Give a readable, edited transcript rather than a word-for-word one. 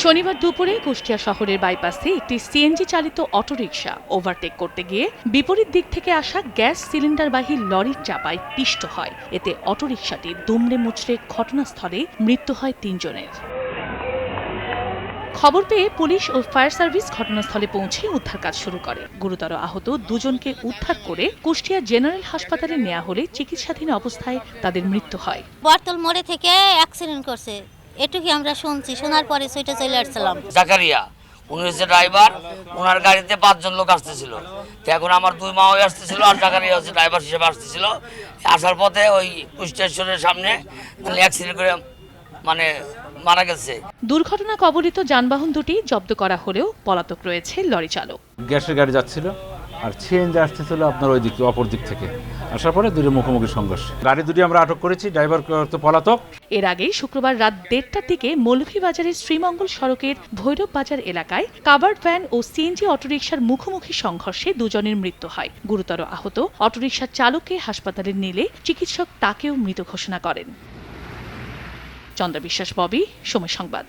শনিবার দুপুরে কুষ্টিয়া শহরের বাইপাসে একটি সিএনজি চালিত অটোরিকশা ওভারটেক করতে গিয়ে বিপরীত দিক থেকে আসা গ্যাস সিলিন্ডারবাহী লরির চাপায় পিষ্ট হয়। এতে অটোরিকশাটি দুমড়ে মুচড়ে ঘটনাস্থলে মৃত্যু হয় ৩ জনের। খবর পেয়ে পুলিশ ও ফায়ার সার্ভিস ঘটনাস্থলে পৌঁছে উদ্ধার কাজ শুরু করে। গুরুতর আহত দুজনকে উদ্ধার করে কুষ্টিয়া জেনারেল হাসপাতালে নেওয়া হলে চিকিৎসাধীন অবস্থায় তাদের মৃত্যু হয়। বর্তল মোড়ে থেকে অ্যাক্সিডেন্ট করছে, এটুকু আমরা শুনছি। শোনার পরে ছুটে চলে আসছিলাম। জাকারিয়া উনি হচ্ছে ড্রাইভার, ওনার গাড়িতে 5 জন লোক আসতেছিল। তো এখন আমার 2 মা আসতেছিল আর জাকারিয়া হচ্ছে ড্রাইভার হিসেবে আসতেছিল। আসার পথে ওই স্টেশনের সামনে অ্যাক্সিডেন্ট করে মারা গেছে। দুর্ঘটনা কবলিত যানবাহন দুটি জব্দ করা হলেও পলাতক রয়েছে লরি চালক। গ্যাসের গাড়ি যাচ্ছিল আর সিএনজি আসতেছিল আপনার ওই দিক অপর দিক থেকে। আসার পরে দুটো মুখোমুখি সংঘর্ষ। গাড়ি দুটি আমরা আটক করেছি, ড্রাইভার তো পলাতক। এর আগে শুক্রবার রাত 1:30টার দিকে মৌলভীবাজারের শ্রীমঙ্গল সড়কের ভৈরব বাজার এলাকায় কাভার্ড ভ্যান ও সিএনজি অটোরিকশার মুখোমুখি সংঘর্ষে দুজনের মৃত্যু হয়। গুরুতর আহত অটোরিকশার চালককে হাসপাতালে নিলে চিকিৎসক তাকেও মৃত ঘোষণা করেন। চন্দ্র বিশ্বাস, ববি, সময় সংবাদ।